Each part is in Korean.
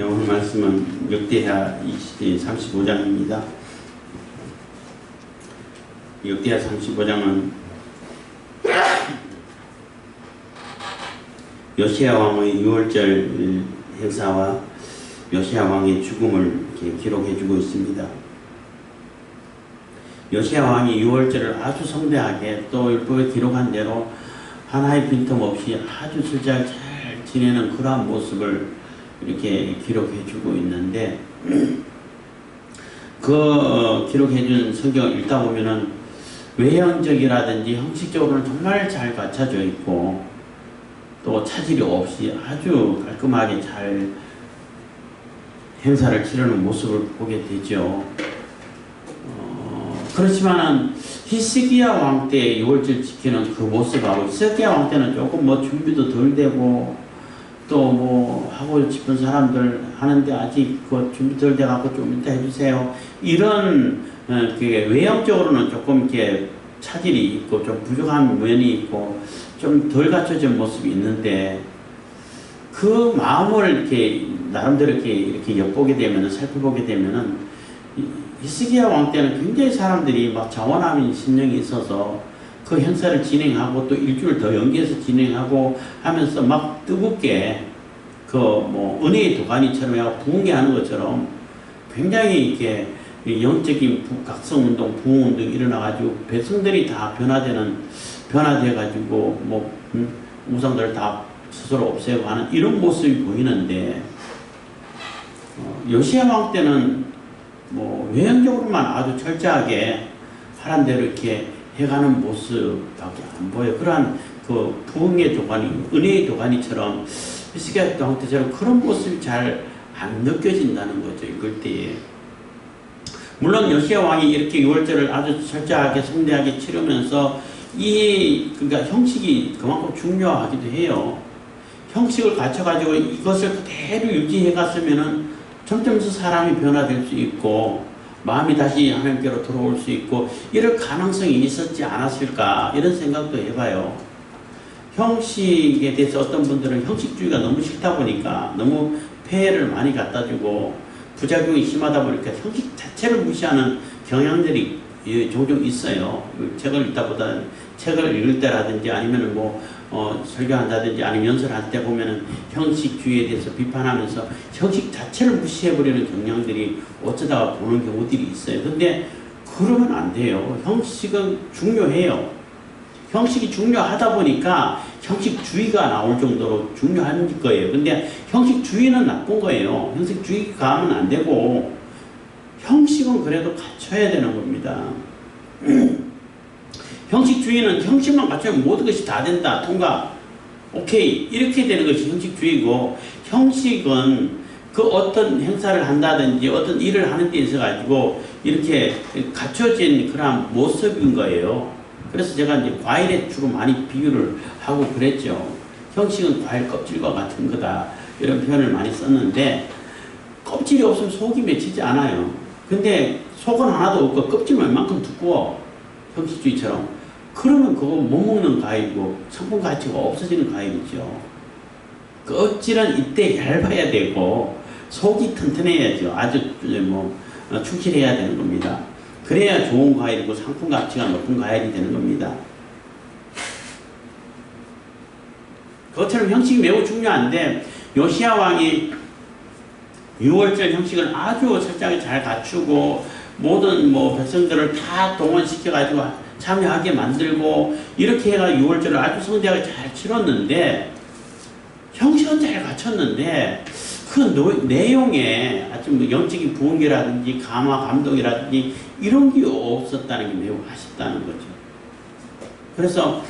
오늘 말씀은 역대하 35장입니다. 역대하 35장은 요시야 왕의 6월절 행사와 요시야 왕의 죽음을 기록해주고 있습니다. 요시야 왕이 6월절을 아주 성대하게 또 율법에 기록한 대로 하나의 빈틈없이 아주 철저하게 잘 지내는 그러한 모습을 이렇게 기록해주고 있는데, 기록해준 성경을 읽다 보면은 외형적이라든지 형식적으로는 정말 잘 갖춰져 있고 또 차질이 없이 아주 깔끔하게 잘 행사를 치르는 모습을 보게 되죠. 그렇지만은 히스기야 왕 때 6월절 지키는 그 모습하고, 히스기야 왕 때는 조금 준비도 덜 되고 또 하고 싶은 사람들 하는데 아직 그 준비 덜 돼갖고 좀 이따 해주세요, 이런 외형적으로는 조금 이렇게 차질이 있고 좀 부족한 면이 있고 좀 덜 갖춰진 모습이 있는데, 그 마음을 이렇게 나름대로 이렇게 엿보게 되면은, 살펴보게 되면은 히스기야 왕 때는 굉장히 사람들이 막 자원하는 심령이 있어서 그 행사를 진행하고 또 일주일 더 연기해서 진행하고 하면서 막 뜨겁게 은혜의 도가니처럼 해서 부흥회하는 것처럼 굉장히 이렇게 영적인 각성운동, 부흥운동 일어나가지고 백성들이 다 변화돼가지고 우상들을 다 스스로 없애고 하는 이런 모습이 보이는데, 요시야 왕 때는 외형적으로만 아주 철저하게 하란 대로 이렇게 해가는 모습밖에 안 보여요. 그러한 그 부흥의 도가니, 은혜의 도가니처럼 히스기야 왕 때처럼 그런 모습이 잘 안 느껴진다는 거죠, 읽을 때에. 물론 요시야 왕이 이렇게 6월절을 아주 철저하게 성대하게 치르면서 그러니까 형식이 그만큼 중요하기도 해요. 형식을 갖춰가지고 이것을 그대로 유지해 갔으면은 점점서 사람이 변화될 수 있고 마음이 다시 하나님께로 돌아올 수 있고 이럴 가능성이 있었지 않았을까, 이런 생각도 해봐요. 형식에 대해서 어떤 분들은 형식주의가 너무 싫다 보니까 너무 폐해를 많이 갖다주고 부작용이 심하다 보니까 형식 자체를 무시하는 경향들이 종종 있어요. 책을 읽을 때라든지 아니면 설교한다든지 아니면 연설할 때 보면은 형식주의에 대해서 비판하면서 형식 자체를 무시해버리는 경향들이 어쩌다가 보는 경우들이 있어요. 근데 그러면 안 돼요. 형식은 중요해요. 형식이 중요하다 보니까 형식주의가 나올 정도로 중요한 거예요. 근데 형식주의는 나쁜 거예요. 형식주의가 하면 안 되고 형식은 그래도 갖춰야 되는 겁니다. 형식주의는 형식만 갖추면 모든 것이 다 된다, 통과, 오케이, 이렇게 되는 것이 형식주의고, 형식은 그 어떤 행사를 한다든지 어떤 일을 하는 데 있어 가지고 이렇게 갖춰진 그런 모습인 거예요. 그래서 제가 이제 과일에 주로 많이 비유를 하고 그랬죠. 형식은 과일 껍질과 같은 거다, 이런 표현을 많이 썼는데, 껍질이 없으면 속이 맺히지 않아요. 근데 속은 하나도 없고 껍질만 이만큼 두꺼워, 형식주의처럼. 그러면 그거 못 먹는 과일이고 성분 가치가 없어지는 과일이죠. 껍질은 이때 얇아야 되고 속이 튼튼해야죠. 아주 충실해야 되는 겁니다. 그래야 좋은 과일이고 상품 가치가 높은 과일이 되는 겁니다. 그것처럼 형식이 매우 중요한데, 요시야 왕이 6월절 형식을 아주 철저하게 잘 갖추고 모든 백성들을 다 동원시켜가지고 참여하게 만들고 이렇게 해가 6월절을 아주 성대하게 잘 치렀는데, 형식은 잘 갖췄는데 그 내용에 아주 영적인 부흥이라든지 감화, 감동이라든지 이런 게 없었다는 게 매우 아쉽다는 거죠. 그래서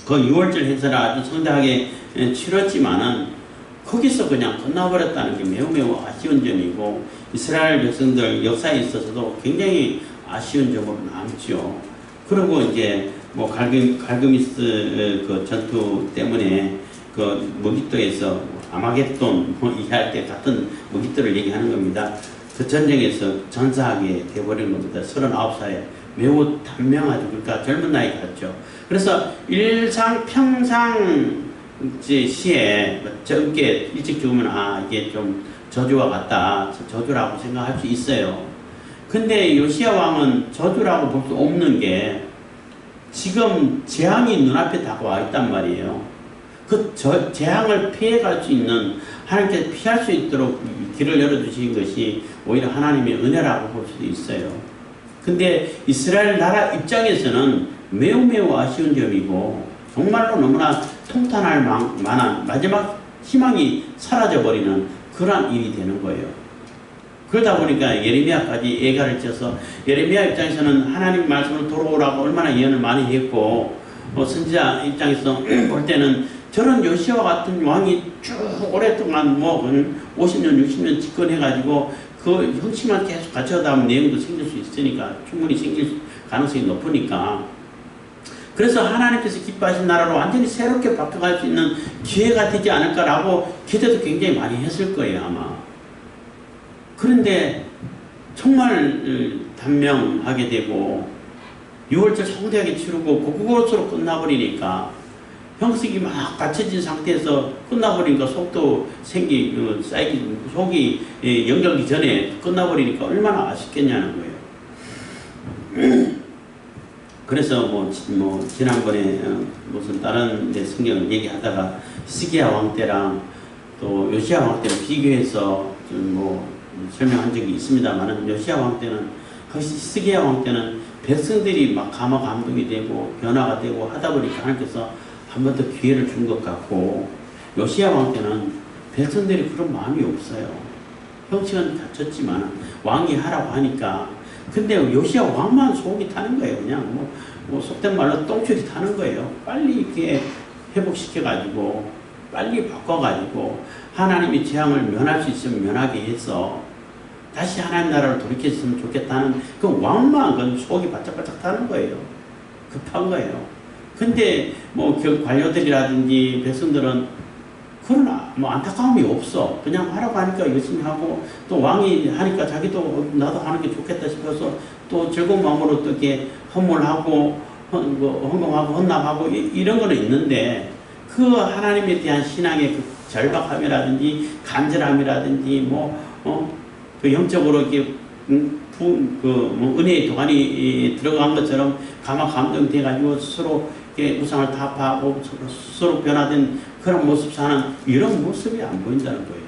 그 6월절 행사를 아주 성대하게 치렀지만은 거기서 그냥 끝나버렸다는 게 매우 아쉬운 점이고, 이스라엘 백성들 역사에 있어서도 굉장히 아쉬운 점으로 남죠. 그리고 이제 갈그미스 그 전투 때문에 그 머깃도에서 아마겟돈 이해할 때 같은 머깃도를 얘기하는 겁니다. 그 전쟁에서 전사하게 돼버린 겁니다. 39살에 매우 단명하죠. 그러니까 젊은 나이 같죠. 그래서 평상 이제 시에 적게 일찍 죽으면 아 이게 좀 저주와 같다, 저주라고 생각할 수 있어요. 근데 요시야 왕은 저주라고 볼 수 없는 게 지금 재앙이 눈앞에 다가와 있단 말이에요. 그 재앙을 피해갈 수 있는, 하나님께서 피할 수 있도록 길을 열어주신 것이 오히려 하나님의 은혜라고 볼 수도 있어요. 근데 이스라엘 나라 입장에서는 매우 매우 아쉬운 점이고 정말로 너무나 통탄할 만한 마지막 희망이 사라져버리는 그러한 일이 되는 거예요. 그러다 보니까 예레미야까지 애가를 쪄서, 예레미야 입장에서는 하나님 말씀을 돌아오라고 얼마나 예언을 많이 했고, 선지자 입장에서 볼 때는 저런 요시아와 같은 왕이 쭉 오랫동안 50년 60년 집권해가지고 그 형식만 계속 갖춰다 보면 내용도 생길 수 있으니까, 충분히 생길 가능성이 높으니까, 그래서 하나님께서 기뻐하신 나라로 완전히 새롭게 바뀌어갈 수 있는 기회가 되지 않을까라고 기대도 굉장히 많이 했을 거예요, 아마. 그런데 정말 단명하게 되고 6월절 성대하게 치르고 그것으로 끝나버리니까, 형식이 막 갖춰진 상태에서 끝나버리니까 속도 쌓이기, 속이 연결기 전에 끝나버리니까 얼마나 아쉽겠냐는 거예요. 그래서 지난번에 무슨 다른 데 성경을 얘기하다가 히스기야 왕 때랑 또 요시야 왕 때를 비교해서 설명한 적이 있습니다만은, 요시야 왕 때는, 히스기야 왕 때는 백성들이 막 감화감동이 되고 변화가 되고 하다 보니까 하나님께서 한 번 더 기회를 준 것 같고, 요시야 왕 때는 백성들이 그런 마음이 없어요. 형식은 갖췄지만 왕이 하라고 하니까. 근데 요시야 왕만 속이 타는 거예요. 그냥 속된 말로 똥줄이 타는 거예요. 빨리 이렇게 회복시켜가지고 빨리 바꿔가지고 하나님이 재앙을 면할 수 있으면 면하게 해서 다시 하나님 나라를 돌이켰으면 좋겠다는 그 왕만 그 속이 바짝바짝 타는 거예요. 급한 거예요. 근데 관료들이라든지 백성들은 그러나 안타까움이 없어. 그냥 하라고 하니까 열심히 하고, 또 왕이 하니까 자기도 나도 하는 게 좋겠다 싶어서 또 즐거운 마음으로 또 이렇게 헌물하고 헌금하고 헌납하고 이런 거는 있는데, 그 하나님에 대한 신앙의 그 절박함이라든지 간절함이라든지 그 영적으로 이렇게 은혜의 도가니 들어간 것처럼 감화 감동이 돼가지고 서로 우상을 타파하고 서로 변화된 그런 모습 사는 이런 모습이 안 보인다는 거예요.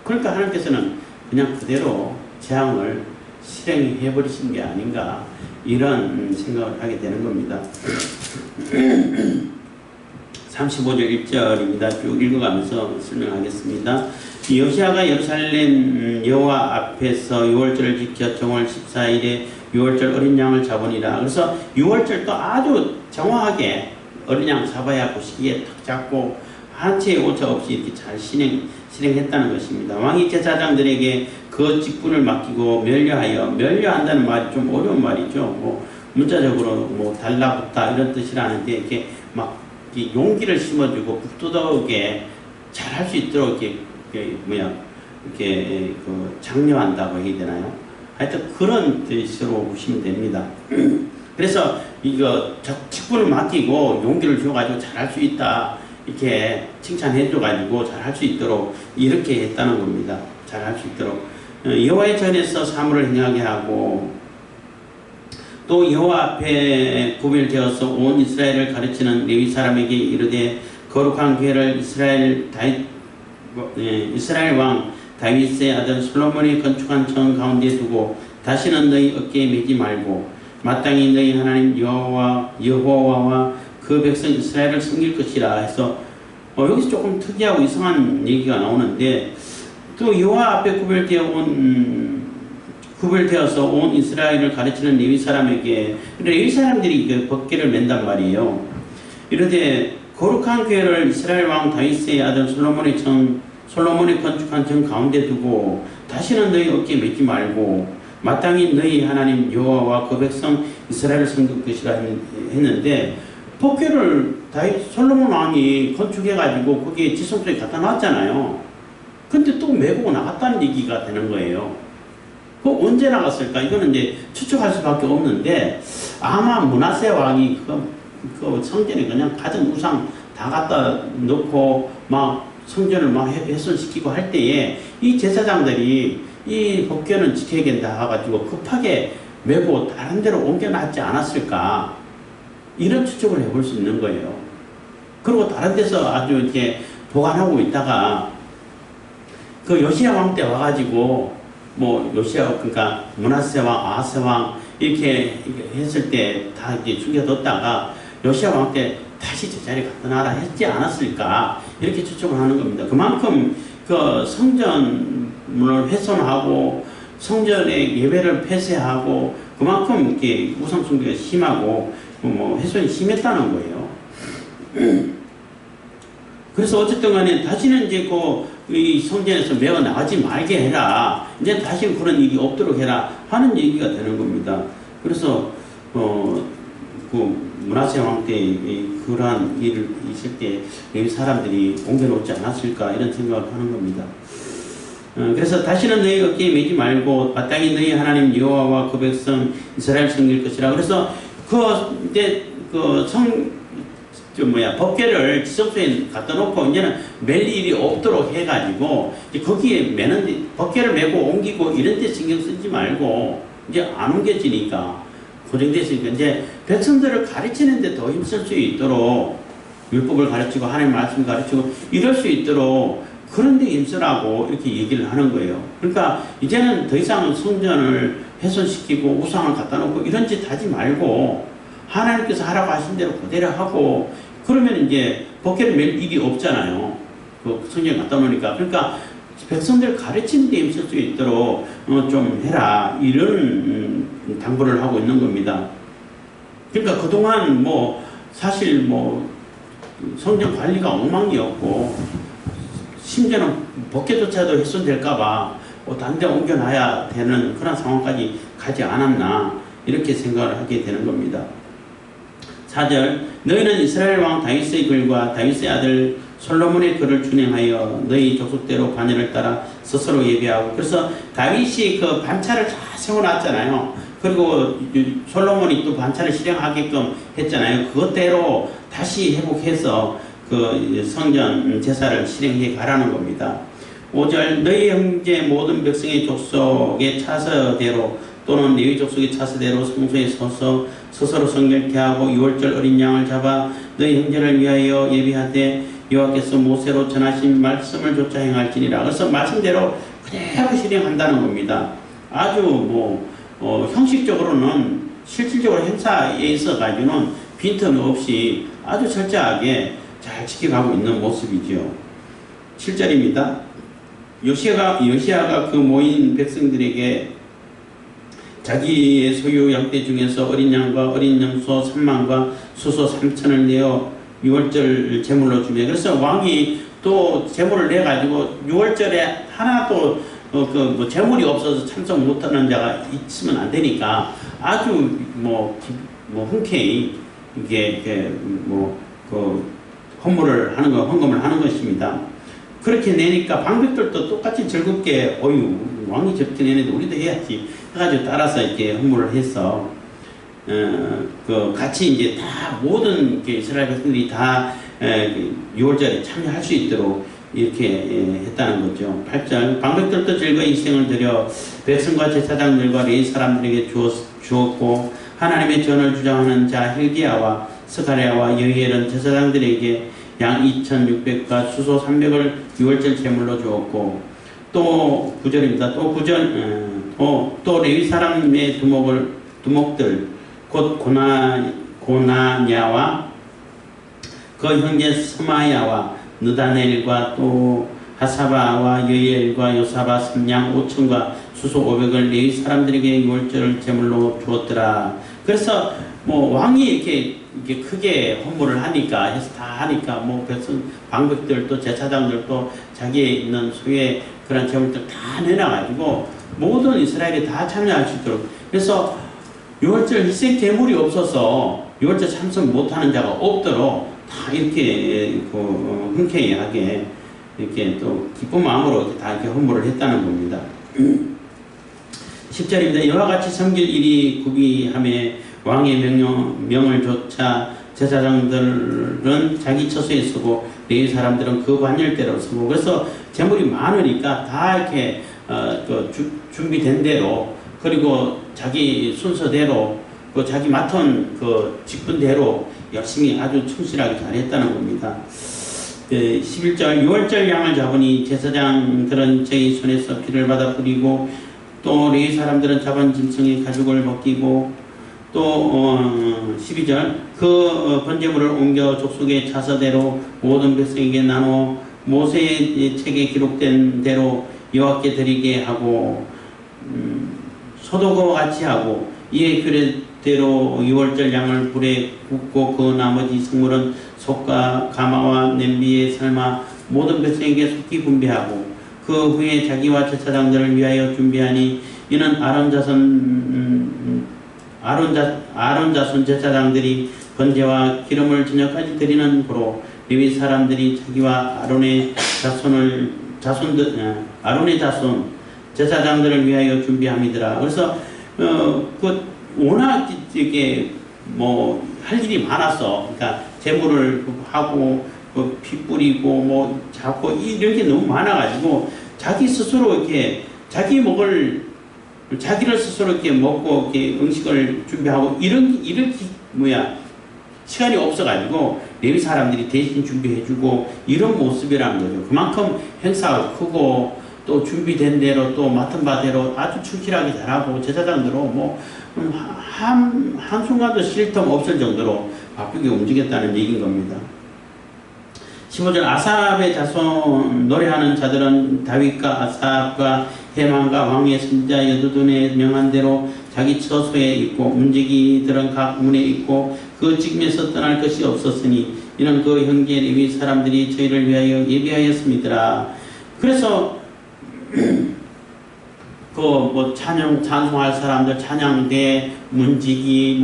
그러니까 하나님께서는 그냥 그대로 재앙을 실행해 버리신 게 아닌가, 이런 생각을 하게 되는 겁니다. 35절 1절입니다. 쭉 읽어가면서 설명하겠습니다. 요시아가 예루살렘 여호와 앞에서 6월절을 지켜 정월 14일에 6월절 어린 양을 잡으니라. 그래서 6월절도 아주 정확하게 어린 양 잡아야 그 시기에 탁 잡고 한 채의 오차 없이 이렇게 잘 실행했다는 것입니다. 왕이 제사장들에게 그 직분을 맡기고 면류한다는 말이 좀 어려운 말이죠. 문자적으로 달라붙다 이런 뜻이라는데, 이렇게 막 용기를 심어주고 북돋우게 잘 할 수 있도록 이렇게 장려한다고 해야 되나요? 하여튼 그런 뜻으로 보시면 됩니다. 그래서 이거 직분을 맡기고 용기를 줘가지고 잘할 수 있다, 이렇게 칭찬해줘가지고 잘할 수 있도록 이렇게 했다는 겁니다. 잘할 수 있도록 여호와의 전에서 사물을 행하게 하고, 또 여호와 앞에 구별되어서 온 이스라엘을 가르치는 레위 사람에게 이르되, 거룩한 궤를 이스라엘 왕 다윗의 아들 솔로몬이 건축한 정 가운데 두고 다시는 너희 어깨에 매지 말고 마땅히 너희 하나님 여호와와 그 백성 이스라엘을 섬길 것이라 해서, 여기서 조금 특이하고 이상한 얘기가 나오는데, 또 여호와 앞에 구별되어서 온 이스라엘을 가르치는 레위 사람에게, 레위 사람들이 그 법궤를 맨단 말이에요. 이르되 거룩한 궤를 이스라엘 왕 다윗의 아들 솔로몬이 건축한 정 가운데 두고 다시는 너희 어깨에 매지 말고 마땅히 너희 하나님 여호와와 그 백성 이스라엘을 섬길 것이라 했는데, 법궤를 솔로몬 왕이 건축해가지고 거기에 지성소에 갖다 놨잖아요. 근데 또 메고 나갔다는 얘기가 되는 거예요. 언제 나갔을까? 이거는 이제 추측할 수밖에 없는데, 아마 므낫세 왕이 그 성전에 그냥 가진 우상 다 갖다 넣고 막 성전을 막 훼손시키고 할 때에 이 제사장들이 이 법궤는 지켜야 된다 해가지고 급하게 메고 다른 데로 옮겨놨지 않았을까, 이런 추측을 해볼 수 있는 거예요. 그리고 다른 데서 아주 이렇게 보관하고 있다가 그 요시야 왕 때 와가지고 뭐 요시야, 그러니까 므낫세 왕, 아하스 왕 이렇게 했을 때 다 이제 숨겨뒀다가 요시야 왕 때 다시 제자리에 갖다 놔라 했지 않았을까, 이렇게 추측을 하는 겁니다. 그만큼 그 성전을 훼손하고 성전의 예배를 폐쇄하고 그만큼 이렇게 우상 숭배가 심하고 뭐 훼손이 심했다는 거예요. 그래서 어쨌든 간에 다시는 이제 이 성전에서 매어 나가지 말게 해라, 이제 다시는 그런 일이 없도록 해라 하는 얘기가 되는 겁니다. 그래서 그 므낫세 왕 때 그러한 일을 있을 때 이 사람들이 옮겨놓지 않았을까, 이런 생각을 하는 겁니다. 그래서 다시는 너희 어깨에 매지 말고 마땅히 너희 하나님 여호와와 그 백성 이스라엘 섬길 것이라. 그래서 이제 법궤를 지성소에 갖다 놓고 이제는 맬 일이 없도록 해가지고 이제 거기에 매는 법궤를 메고 옮기고 이런 데 신경 쓰지 말고 이제 안 옮겨지니까 고정됐으니까 이제 백성들을 가르치는 데 더 힘쓸 수 있도록 율법을 가르치고 하나님 말씀 가르치고 이럴 수 있도록 그런 데 힘쓰라고 이렇게 얘기를 하는 거예요. 그러니까 이제는 더 이상 성전을 훼손시키고 우상을 갖다 놓고 이런 짓 하지 말고 하나님께서 하라고 하신 대로 그대로 하고, 그러면 이제 법궤를 맬 일이 없잖아요. 그 성전 갖다 놓으니까. 그러니까 백성들 가르치는 데 힘쓸 수 있도록 좀 해라, 이런 당부를 하고 있는 겁니다. 그러니까 그동안 뭐 사실 뭐 성전 관리가 엉망이었고 심지어는 법궤조차도 훼손될까봐 다른 데 옮겨놔야 되는 그런 상황까지 가지 않았나, 이렇게 생각을 하게 되는 겁니다. 4절, 너희는 이스라엘 왕 다윗의 글과 다윗의 아들 솔로몬의 글을 준행하여 너희 족속대로 반열을 따라 스스로 예배하고. 그래서 다윗이 그 반차를 다 세워놨잖아요. 그리고 솔로몬이 또 반차를 실행하게끔 했잖아요. 그것대로 다시 회복해서 그 성전 제사를 실행해 가라는 겁니다. 5절, 너희 형제 모든 백성의 족속의 차서대로 또는 레위 족속의 차서대로 성소에 서서 스스로 성결케 하고 6월절 어린 양을 잡아 너희 형제를 위하여 예비하되 여호와께서 모세로 전하신 말씀을 조차 행할지니라. 그래서 말씀대로 그대로 실행한다는 겁니다. 아주 형식적으로는 실질적으로 행사에 있어 가지고는 빈틈 없이 아주 철저하게 잘 지켜가고 있는 모습이죠. 7절입니다. 요시야가 그 모인 백성들에게 자기의 소유 양떼 중에서 어린 양과 어린 염소 3만과 수소 3천을 내어 6월절 제물로 주며, 그래서 왕이 또 제물을 내 가지고 6월절에 하나도 제물이 없어서 참석 못하는 자가 있으면 안 되니까 아주 흔쾌히 헌금을 하는 것입니다. 그렇게 내니까 방백들도 똑같이 즐겁게 왕이 저렇게 내는데 우리도 해야지 해가지고 따라서 이렇게 헌물을 해서 같이 이제 다 모든 이스라엘 백성들이 다 6월절에 참여할 수 있도록 이렇게 했다는 거죠. 8절, 방백들도 즐거이 희생을 드려 백성과 제사장들과 레위 사람들에게 주었고 하나님의 전을 주장하는 자 hil기야와 스가랴와 여히엘은 제사장들에게 양 2,600과 수소 300을 6월절 제물로 주었고, 또 9절입니다. 또 레위 사람의 두목들 곧 고나냐와 그 형제 스마야와 느다넬과 또 하사바와 여히엘과 요사바 3양 5천과 수소 500을 레위 사람들에게 6월절 제물로 주었더라. 그래서 왕이 이렇게 크게 헌물을 하니까 해서 다 하니까 백성 방백들 또 제사장들 또 자기에 있는 소유의 그런 제물들 다 내놔가지고 모든 이스라엘이 다 참여할 수 있도록. 그래서 6월절 희생 제물이 없어서 6월절 참석 못하는 자가 없도록 다 이렇게 흔쾌히 하게 이렇게 또 기쁜 마음으로 다 이렇게 헌물을 했다는 겁니다. 10절입니다. 이와 같이 섬길 일이 구비함에 왕의 명을 조차 제사장들은 자기 처소에 서고 레위 사람들은 그 반열대로 서고 그래서 재물이 많으니까 다 이렇게 준비된 대로 그리고 자기 순서대로 그 자기 맡은 그 직분대로 열심히 아주 충실하게 잘했다는 겁니다. 11절 유월절 양을 잡으니 제사장들은 저희 손에서 피를 받아 뿌리고 또 레위 사람들은 잡은 짐승의 가죽을 벗기고 또 12절 그 번제물을 옮겨 족속의 차서대로 모든 백성에게 나눠 모세의 책에 기록된 대로 여호와께 드리게 하고 소도과 같이 하고 이에 규례대로 유월절 양을 불에 굽고 그 나머지 성물은 솥과 가마와 냄비에 삶아 모든 백성에게 속히 분배하고 그 후에 자기와 제사장들을 위하여 준비하니 이는 아론 자손 제사장들이 번제와 기름을 저녁까지 드리는 고로 레위 사람들이 자기와 아론의 자손 제사장들을 위하여 준비함이더라. 그래서 워낙 이게 뭐 할 일이 많았어. 그러니까 제물을 하고 피 뿌리고 뭐 잡고 이런 게 너무 많아가지고 자기 스스로 이렇게 자기를 스스로 이렇게 먹고 이렇게 음식을 준비하고 이런 시간이 없어가지고 레위 사람들이 대신 준비해주고 이런 모습이라는 거죠. 그만큼 행사가 크고 또 준비된 대로 또 맡은 바대로 아주 충실하게 잘하고 제사장들로 뭐 한순간도 쉴 틈 없을 정도로 바쁘게 움직였다는 얘기인 겁니다. 15절 아삽의 자손 노래하는 자들은 다윗과 아삽과 헤만과 왕의 선지자 여두둔의 명한 대로 자기 처소에 있고 문지기들은 각 문에 있고 그 직면에서 떠날 것이 없었으니 이는 그 형제 레위 사람들이 저희를 위하여 예비하였습니다. 그래서 찬송할 사람들 찬양대 문지기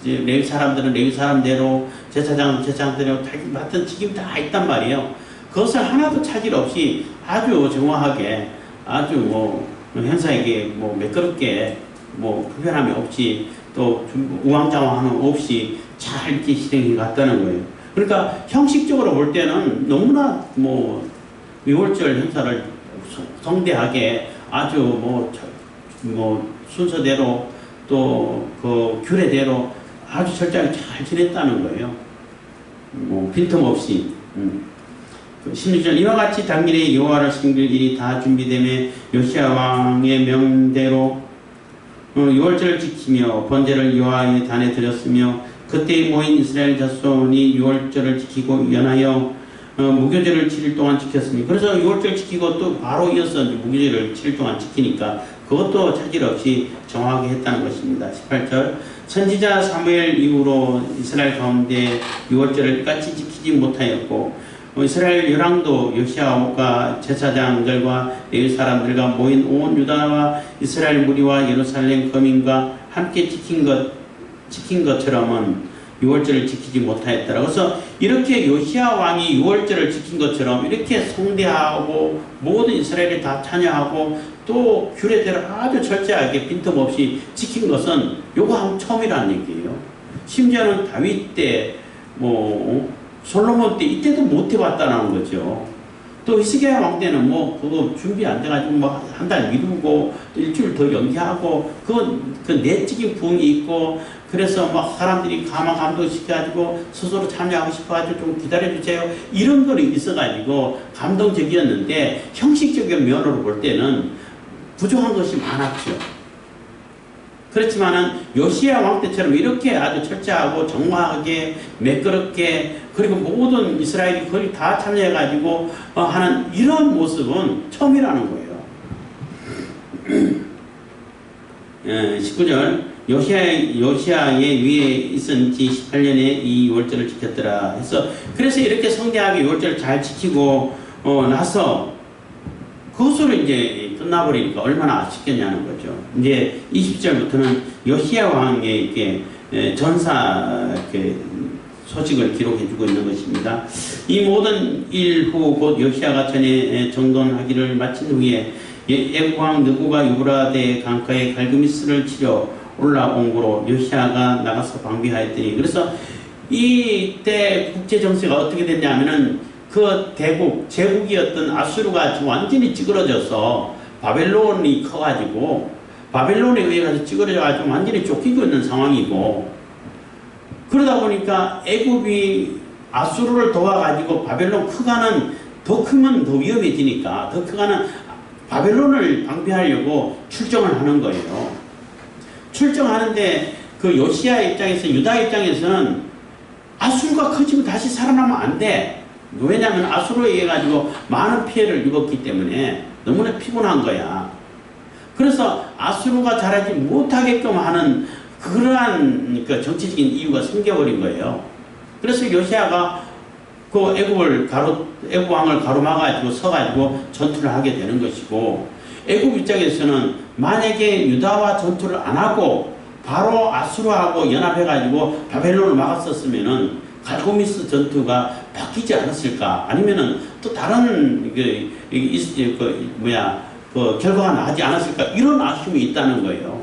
레위 사람들은 레위 사람대로 제사장대로 자기 맡은 책임 다 있단 말이에요. 그것을 하나도 차질 없이 아주 정확하게 아주 행사에게 매끄럽게 불편함이 없이 또 우왕좌왕함 없이 잘 이렇게 실행해 갔다는 거예요. 그러니까 형식적으로 볼 때는 너무나 유월절 행사를 성대하게 아주 순서대로 또 그 규례대로 아주 철저하게 잘 지냈다는 거예요. 빈틈없이. 16절 이와 같이 당일에 여호와를 섬길 일이 다 준비되며 요시야 왕의 명대로 유월절을 지키며 번제를 여호와의 단에 드렸으며 그때 모인 이스라엘 자손이 유월절을 지키고 연하여 무교절을 7일 동안 지켰습니다. 그래서 6월절 지키고 또 바로 이어서 무교절을 7일 동안 지키니까 그것도 차질 없이 정확하게 했다는 것입니다. 18절 선지자 사무엘 이후로 이스라엘 가운데 6월절을 같이 지키지 못하였고 이스라엘 열왕도 요시아가 제사장들과 레위 사람들과 모인 온 유다와 이스라엘 무리와 예루살렘 거민과 함께 지킨 것처럼은 6월절을 지키지 못하였더라. 그래서 이렇게 요시아 왕이 6월절을 지킨 것처럼 이렇게 성대하고 모든 이스라엘이 다 찬양하고 또 규례대로 아주 철저하게 빈틈없이 지킨 것은 요거 처음이라는 얘기예요. 심지어는 다윗 때 솔로몬 때 이때도 못 해봤다는 거죠. 또 히스기야 왕 때는 그거 준비 안 돼가지고 한 달 미루고 또 일주일 더 연기하고 그 내적인 부흥이 있고 그래서 사람들이 감동시켜가지고 스스로 참여하고 싶어가지고 좀 기다려주세요 이런 거는 있어가지고 감동적이었는데 형식적인 면으로 볼 때는 부족한 것이 많았죠. 그렇지만은 요시야 왕 때처럼 이렇게 아주 철저하고 정확하게 매끄럽게 그리고 모든 이스라엘이 거의 다 참여해가지고 하는 이런 모습은 처음이라는 거예요. 19절 요시아의 위에 있은 지 18년에 이 유월절을 지켰더라 그래서 이렇게 성대하게 유월절을 잘 지키고 나서 그것으로 이제 끝나버리니까 얼마나 아쉽겠냐는 거죠. 이제 20절부터는 요시야 왕의 이렇게 전사 소식을 기록해주고 있는 것입니다. 이 모든 일 후 곧 요시아가 전에 정돈하기를 마친 후에 애국왕 느고가 유브라데 강가에 갈그미스를 치러 올라온 거로 요시아가 나가서 방비하였더니 그래서 이때 국제 정세가 어떻게 됐냐면은 그 대국, 제국이었던 아수르가 지금 완전히 찌그러져서 바벨론이 커가지고 바벨론에 의해서 찌그러져가지고 완전히 쫓기고 있는 상황이고, 그러다 보니까 애굽이 아수르를 도와가지고 바벨론 커가는, 더 크면 더 위험해지니까 더 커가는 바벨론을 방비하려고 출정을 하는 거예요. 출정하는데 그 요시야 입장에서, 유다 입장에서는 아수르가 커지고 다시 살아나면 안 돼. 왜냐하면 아수르에 의해 가지고 많은 피해를 입었기 때문에 너무나 피곤한 거야. 그래서 아수르가 자라지 못하게끔 하는 그러한 그 정치적인 이유가 생겨버린 거예요. 그래서 요시야가 그 애굽 왕을 가로막아가지고 서가지고 전투를 하게 되는 것이고, 애굽 입장에서는 만약에 유다와 전투를 안 하고 바로 아수르하고 연합해가지고 바벨론을 막았었으면은 갈고미스 전투가 바뀌지 않았을까? 아니면은 또 다른 결과가 나지 않았을까? 이런 아쉬움이 있다는 거예요.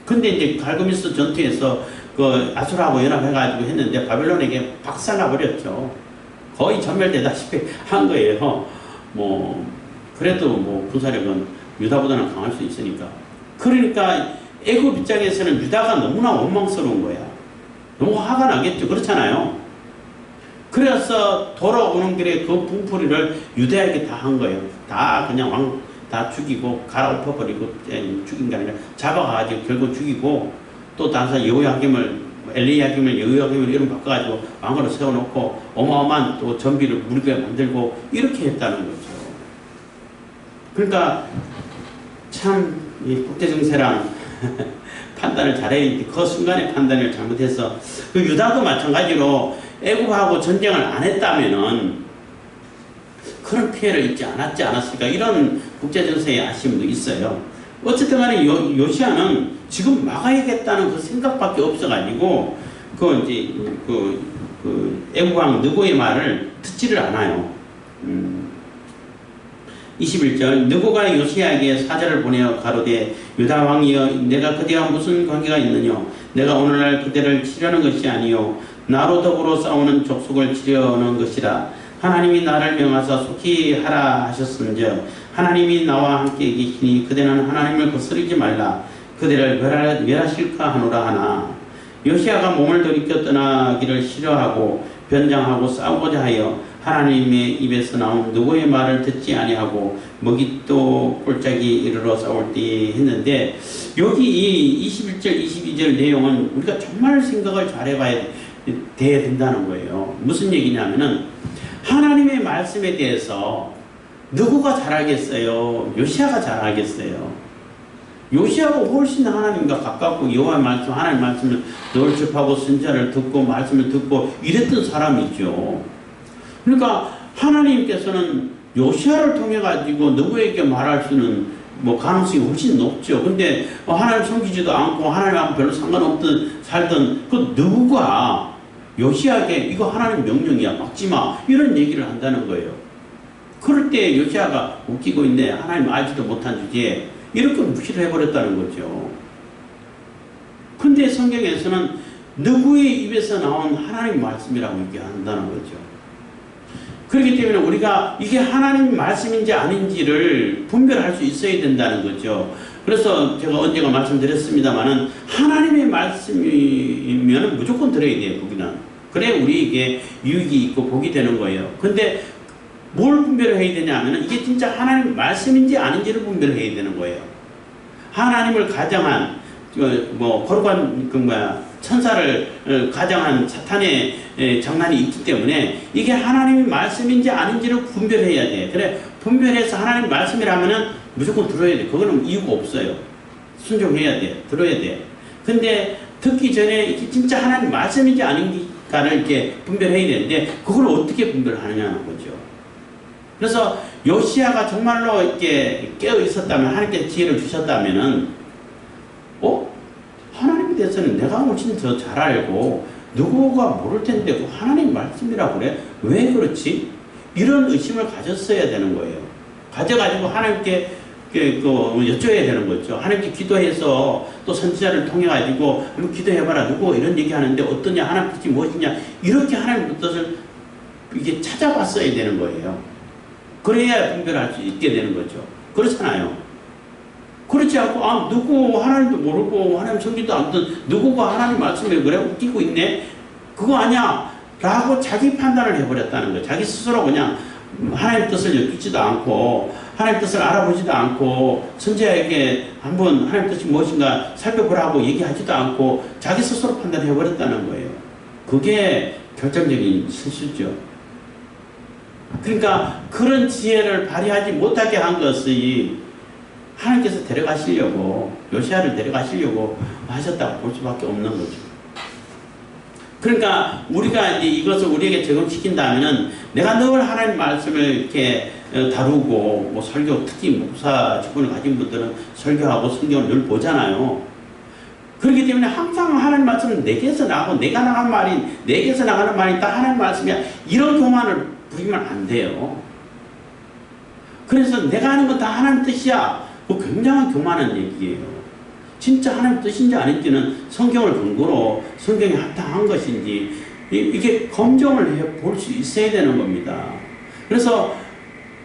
근데 이제 갈고미스 전투에서 그 아수르하고 연합해가지고 했는데 바벨론에게 박살나버렸죠. 거의 전멸되다시피 한 거예요. 그래도 군사력은 유다보다는 강할 수 있으니까. 그러니까 애굽 입장에서는 유다가 너무나 원망스러운 거야. 너무 화가 나겠죠. 그렇잖아요. 그래서 돌아오는 길에 그 분풀이를 유다에게 다 한 거예요. 다 그냥 왕 다 죽이고 갈아엎어버리고, 죽인 게 아니라 잡아가지고 결국 죽이고, 또 다른 엘리야김을 여호야김을 이름 바꿔가지고 왕으로 세워놓고 어마어마한 또 전비를 무르게 만들고 이렇게 했다는 거죠. 그러니까 참 이 국제정세랑 판단을 잘해야 돼. 그 순간에 판단을 잘못해서, 그 유다도 마찬가지로 애굽하고 전쟁을 안 했다면은 그런 피해를 입지 않았을까, 이런 국제정세의 아쉬움도 있어요. 어쨌든 간에 요시야는 지금 막아야겠다는 그 생각밖에 없어가지고 애국왕 느고의 말을 듣지를 않아요. 21절, 느고가 요시야에게 사절을 보내어 가로되 유다 왕이여, 내가 그대와 무슨 관계가 있느냐? 내가 오늘날 그대를 치려는 것이 아니요 나로 더불어 싸우는 족속을 치려는 것이라. 하나님이 나를 명하사 속히 하라 하셨은즉 하나님이 나와 함께 계시니 그대는 하나님을 거스르지 말라. 그대를 멸하실까 하노라 하나. 요시야가 몸을 돌이켜 떠나기를 싫어하고 변장하고 싸우고자 하여 하나님의 입에서 나온 누구의 말을 듣지 아니하고 먹잇도 꼴짝이 이르러 싸울 때 했는데, 여기 이 21절 22절 내용은 우리가 정말 생각을 잘 해봐야 된다는 거예요. 무슨 얘기냐면은 하나님의 말씀에 대해서 누구가 잘 알겠어요? 요시야가 잘 알겠어요. 요시야가 훨씬 하나님과 가깝고 여호와의 말씀, 하나님의 말씀을 늘 접하고 선지자를 듣고 말씀을 듣고 이랬던 사람이죠. 그러니까 하나님께서는 요시야를 통해 가지고 누구에게 말할 수는 가능성이 훨씬 높죠. 근데 하나님 섬기지도 않고 하나님하고 별로 상관없던 살던 그 누구가 요시야에게 이거 하나님 명령이야, 막지마, 이런 얘기를 한다는 거예요. 그럴 때 요시야가 웃기고 있네, 하나님 알지도 못한 주제에 이렇게 무시를 해버렸다는 거죠. 근데 성경에서는 누구의 입에서 나온 하나님 말씀이라고 얘기한다는 거죠. 그렇기 때문에 우리가 이게 하나님 말씀인지 아닌지를 분별할 수 있어야 된다는 거죠. 그래서 제가 언젠가 말씀드렸습니다만은 하나님의 말씀이면 무조건 들어야 돼요. 거기는. 그래 우리에게 유익이 있고 복이 되는 거예요. 근데 뭘 분별을 해야 되냐 하면 이게 진짜 하나님 말씀인지 아닌지를 분별해야 되는 거예요. 하나님을 가장한 거룩한 천사를 가장한 사탄의 장난이 있기 때문에 이게 하나님의 말씀인지 아닌지를 분별해야 돼. 그래 분별해서 하나님 말씀이라면은 무조건 들어야 돼. 그거는 이유가 없어요. 순종해야 돼. 들어야 돼. 근데 듣기 전에 이게 진짜 하나님 말씀인지 아닌지를 이렇게 분별해야 되는데 그걸 어떻게 분별하느냐는 거죠. 그래서 요시야가 정말로 이렇게 깨어 있었다면, 하나님께 지혜를 주셨다면은, 하나님에 대해서는 내가 훨씬 더 잘 알고 누구가 모를 텐데 그 하나님 말씀이라고 그래? 왜 그렇지? 이런 의심을 가졌어야 되는 거예요. 가져가지고 하나님께 여쭤야 되는 거죠. 하나님께 기도해서 또 선지자를 통해 가지고 기도해봐라 누구 이런 얘기하는데 어떠냐 하나님 뜻이 무엇이냐 이렇게 하나님 뜻을 이게 찾아봤어야 되는 거예요. 그래야 분별할 수 있게 되는 거죠. 그렇잖아요. 그렇지 않고 누구 하나님도 모르고 하나님 성경도 안 듣 누구가 하나님 말씀에 그래 웃기고 있네 그거 아니야 라고 자기 판단을 해버렸다는 거예요. 자기 스스로 그냥 하나님 뜻을 여쭙지도 않고 하나님 뜻을 알아보지도 않고 선지자에게 한번 하나님 뜻이 무엇인가 살펴보라고 얘기하지도 않고 자기 스스로 판단해버렸다는 거예요. 그게 결정적인 실수죠. 그러니까 그런 지혜를 발휘하지 못하게 한 것이 하나님께서 데려가시려고 요시야를 데려가시려고 하셨다고 볼 수밖에 없는 거죠. 그러니까 우리가 이제 이것을 우리에게 적용시킨다면은 내가 늘 하나님 말씀을 이렇게 다루고 뭐 설교 특히 목사 직분을 가진 분들은 설교하고 성경을 늘 보잖아요. 그렇기 때문에 항상 하나님 말씀은 내게서 나가고 내가 나간 말이 내게서 나가는 말이 다 하나님 말씀이야 이런 교만을 부리면 안 돼요. 그래서 내가 하는 건 다 하나님 뜻이야. 뭐 굉장한 교만한 얘기예요. 진짜 하나님 뜻인지 아닌지는 성경을 근거로 성경에 합당한 것인지 이게 검증을 해볼 수 있어야 되는 겁니다. 그래서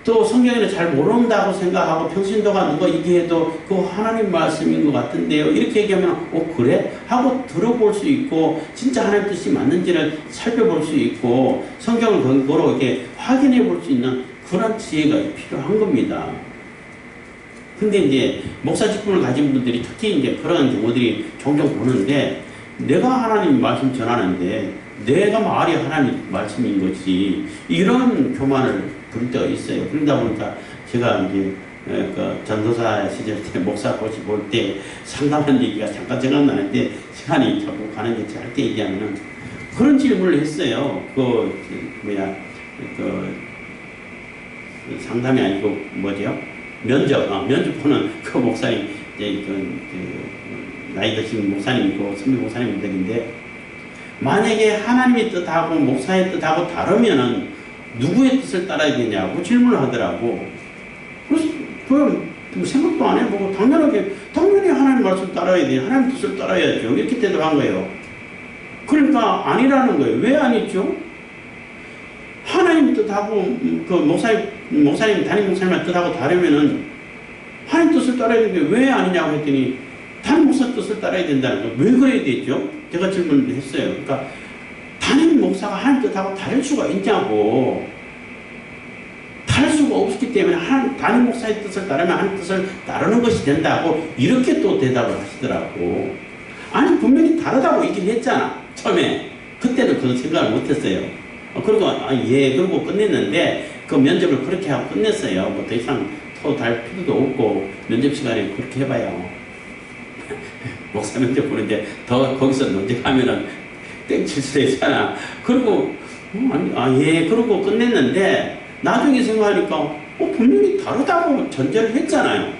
또 성경에는 잘 모른다고 생각하고 평신도가 누가 얘기해도 그거 하나님 말씀인 것 같은데요. 이렇게 얘기하면 그래? 하고 들어볼 수 있고 진짜 하나님 뜻이 맞는지를 살펴볼 수 있고 성경을 근거로 이렇게 확인해 볼 수 있는 그런 지혜가 필요한 겁니다. 근데 이제 목사 직분을 가진 분들이 특히 이제 그런 경우들이 종종 보는데 내가 하나님 말씀 전하는데 내가 말이 하나님 말씀인 거지 이런 교만을 부릴 때가 있어요. 그러다 보니까 제가 이제 그 전도사 시절 때 목사 고시 볼 때 상담한 얘기가 잠깐 생각나는데 시간이 자꾸 가는데 짧게 얘기하면은 그런 질문을 했어요. 상담이 아니고 뭐죠? 면접 보는 그 목사님, 이제 나이 드신 목사님이고 선배 목사님들인데 만약에 하나님의 뜻하고 목사의 뜻하고 다르면은 누구의 뜻을 따라야 되냐고 질문을 하더라고. 그래서 그럼 생각도 안 해보고 당연히 하나님 말씀 따라야 돼. 하나님 뜻을 따라야죠. 이렇게 대답한 거예요. 그러니까 아니라는 거예요. 왜 아니죠? 하나님 뜻하고 그 목사님 담임 목사님의 뜻하고 다르면은 하나님 뜻을 따라야 되는데 왜 아니냐고 했더니 담임 목사 뜻을 따라야 된다는 거예요. 왜 그래야 되죠? 제가 질문을 했어요. 그러니까 담임 목사가 하나님 뜻하고 다를 수가 있냐고. 다를 수가 없기 때문에 담임 목사의 뜻을 따르면 하나님 뜻을 따르는 것이 된다고 이렇게 또 대답을 하시더라고. 아니 분명히 다르다고 얘기를 했잖아. 처음에. 그때는 그런 생각을 못했어요. 그리고 끝냈는데 그 면접을 그렇게 하고 끝냈어요. 뭐 더 이상 달 필요도 없고 면접 시간에 그렇게 해봐요. 목사 면접 보는데 더 거기서 논쟁하면은 땡칠 수도 있잖아. 그리고 그러고 끝냈는데 나중에 생각하니까 분명히 다르다고 전제를 했잖아요.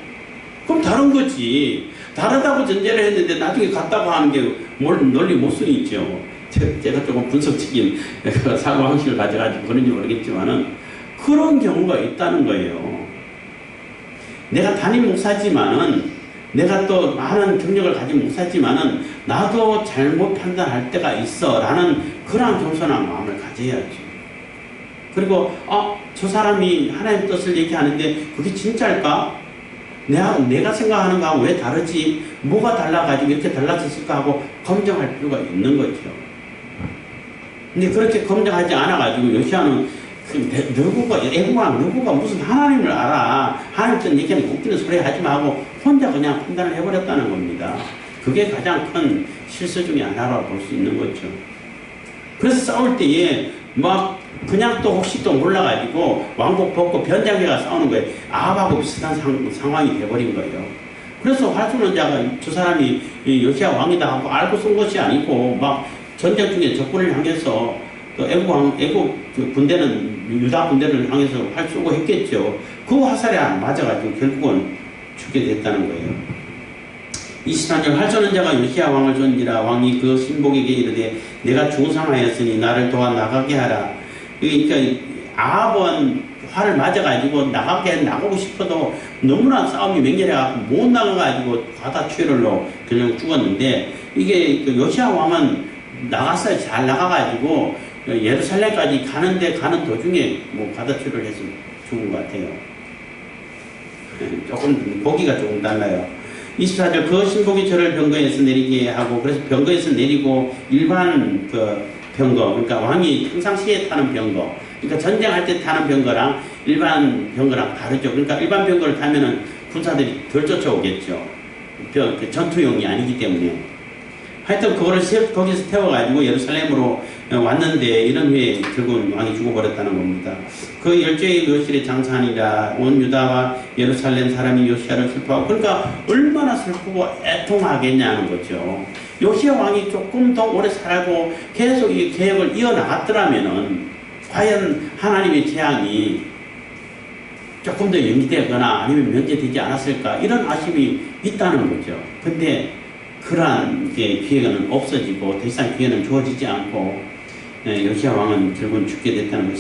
그럼 다른 거지. 다르다고 전제를 했는데 나중에 같다고 하는 게 논리 모순이 있죠. 제가 조금 분석적인 사고방식을 가져가지고 그런지 모르겠지만은 그런 경우가 있다는 거예요. 내가 담임 목사지만은 내가 또 많은 경력을 가진 목사지만은 나도 잘못 판단할 때가 있어 라는 그러한 겸손한 마음을 가져야죠. 그리고 저 사람이 하나님 뜻을 얘기하는데 그게 진짜일까? 내가 생각하는 거하고 왜 다르지? 뭐가 달라가지고 이렇게 달라졌을까 하고 검증할 필요가 있는 거죠. 근데 그렇게 검증하지 않아가지고 요시야는 누구가 무슨 하나님을 알아. 하나님 뜻 얘기하는 웃기는 소리 하지 마고 혼자 그냥 판단을 해버렸다는 겁니다. 그게 가장 큰 실수 중에 하나라고 볼 수 있는 거죠. 그래서 싸울 때에 그냥 또 혹시 또 몰라가지고 왕복 벗고 변장해가 싸우는 거예요. 아합하고 비슷한 상황이 돼버린 거예요. 그래서 활수론자가 저 사람이 요시야 왕이다 하고 알고 쓴 것이 아니고 전쟁 중에 적군을 향해서 애국 군대는 유다 군대를 향해서 활 쏘고 했겠죠. 그 화살에 안 맞아가지고 결국은 죽게 됐다는 거예요. 23절 활쏘는 자가 요시야 왕을 존지라 왕이 그 신복에게 이르되 내가 중상하였으니 나를 도와 나가게 하라. 그러니까 아합은 화를 맞아가지고 나가고 싶어도 너무나 싸움이 맹렬해갖고 못 나가가지고 과다출혈로 결국 죽었는데, 이게 그 요시야 왕은 나갔어요. 잘 나가가지고 예루살렘까지 가는 도중에 뭐 과다출혈을 해서 죽은 것 같아요. 조금 보기가 조금 달라요. 24절, 그 신복이 저를 병거에서 내리게 하고, 그래서 병거에서 내리고 일반 그 병거, 그러니까 왕이 평상시에 타는 병거, 그러니까 전쟁할 때 타는 병거랑 일반 병거랑 다르죠. 그러니까 일반 병거를 타면은 군사들이 덜 쫓아오겠죠. 그 전투용이 아니기 때문에. 하여튼 그거를 거기서 태워가지고 예루살렘으로 왔는데, 이런 후에 결국은 왕이 죽어버렸다는 겁니다. 그 10주의 묘실에 장사하니라 온 유다와 예루살렘 사람이 요시야를 슬퍼하고, 그러니까 얼마나 슬프고 애통하겠냐는 거죠. 요시야 왕이 조금 더 오래 살고 계속 이 계획을 이어나갔더라면은 과연 하나님의 재앙이 조금 더 연기되거나 아니면 면제되지 않았을까, 이런 아쉬움이 있다는 거죠. 근데 그러한 기회는 없어지고 더 이상 기회는 주어지지 않고 요시야 왕은 결국은 죽게 됐다는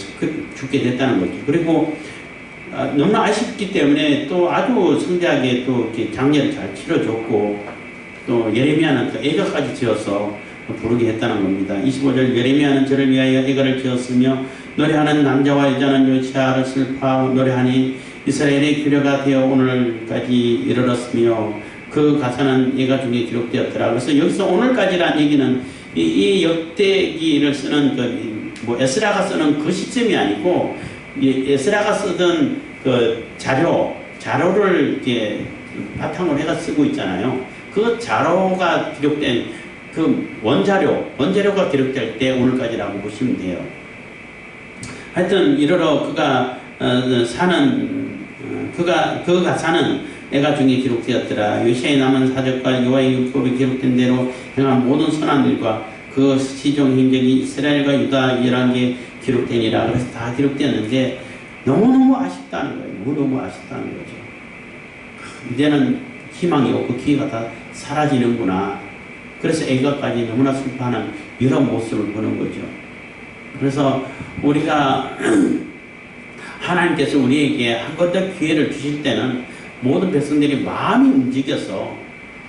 거죠. 그리고 너무나 아쉽기 때문에 또 아주 성대하게 또 이렇게 장례를 잘 치러줬고, 또 예레미야는 또 애가까지 지어서 부르게 했다는 겁니다. 25절, 예레미야는 저를 위하여 애가를 지었으며 노래하는 남자와 여자는 요시야를 슬퍼하고 노래하니 이스라엘의 규례가 되어 오늘까지 이르렀으며 그 가사는 예가 중에 기록되었더라. 그래서 여기서 오늘까지란 얘기는 이 역대기를 쓰는 에스라가 쓰는 그 시점이 아니고, 에스라가 쓰던 그 자료를 이렇게 바탕으로 해가 쓰고 있잖아요. 그 자료가 기록된 그 원자료가 기록될 때 오늘까지라고 보시면 돼요. 하여튼 이러러 그 가사는 애가 중에 기록되었더라. 요시야의 남은 사적과 여호와의 율법이 기록된 대로 행한 모든 선한 일과 그 시종 행적이 이스라엘과 유다 11개 기록되니라. 그래서 다 기록되었는데 너무너무 아쉽다는 거예요. 너무너무 아쉽다는 거죠. 이제는 희망이 없고 기회가 다 사라지는구나. 그래서 애가까지 너무나 슬퍼하는 이런 모습을 보는 거죠. 그래서 우리가 하나님께서 우리에게 한 번 더 기회를 주실 때는 모든 백성들이 마음이 움직여서,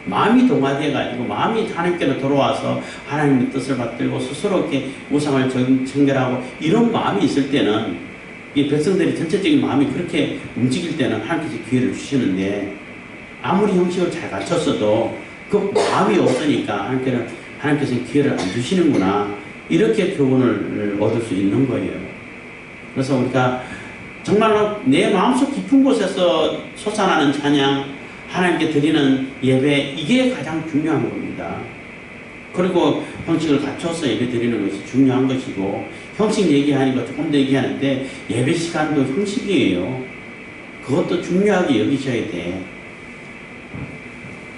마음이 동화되어가지고 마음이 하나님께로 돌아와서 하나님의 뜻을 받들고 스스로 이렇게 우상을 정결하고 이런 마음이 있을 때는, 이 백성들이 전체적인 마음이 그렇게 움직일 때는 하나님께서 기회를 주시는데, 아무리 형식을 잘 갖췄어도 그 마음이 없으니까 하나님께서 기회를 안 주시는구나, 이렇게 교훈을 얻을 수 있는 거예요. 그래서 우리가 정말로 내 마음속 깊은 곳에서 솟아나는 찬양, 하나님께 드리는 예배, 이게 가장 중요한 겁니다. 그리고 형식을 갖춰서 예배 드리는 것이 중요한 것이고, 형식 얘기하니까 조금 더 얘기하는데 예배 시간도 형식이에요. 그것도 중요하게 여기셔야 돼.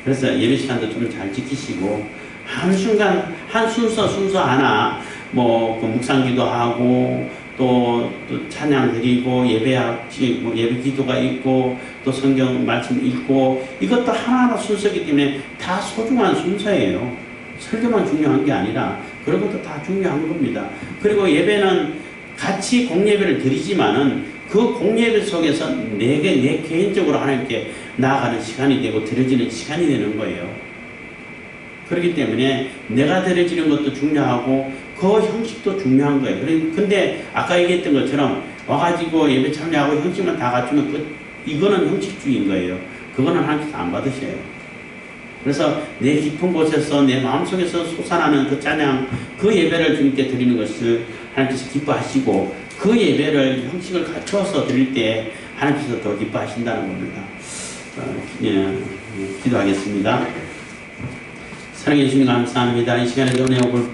그래서 예배 시간도 좀 잘 지키시고, 한순간 한 순서 하나 그 묵상기도 하고 또 찬양 드리고 예배 기도가 있고 또 성경 말씀 읽고, 이것도 하나하나 순서이기 때문에 다 소중한 순서예요. 설교만 중요한 게 아니라 그런 것도 다 중요한 겁니다. 그리고 예배는 같이 공예배를 드리지만은 그 공예배 속에서 내 개인적으로 하나님께 나아가는 시간이 되고 드려지는 시간이 되는 거예요. 그렇기 때문에 내가 드려지는 것도 중요하고 그 형식도 중요한 거예요. 근데 아까 얘기했던 것처럼 와가지고 예배 참여하고 형식만 다 갖추면 이거는 형식주의인 거예요. 그거는 하나님께서 안 받으셔요. 그래서 내 깊은 곳에서 내 마음속에서 솟아나는 그 찬양, 그 예배를 주님께 드리는 것을 하나님께서 기뻐하시고, 그 예배를 형식을 갖춰서 드릴 때 하나님께서 더 기뻐하신다는 겁니다. 기도하겠습니다. 사랑해 주시니 감사합니다. 이 시간에 은혜を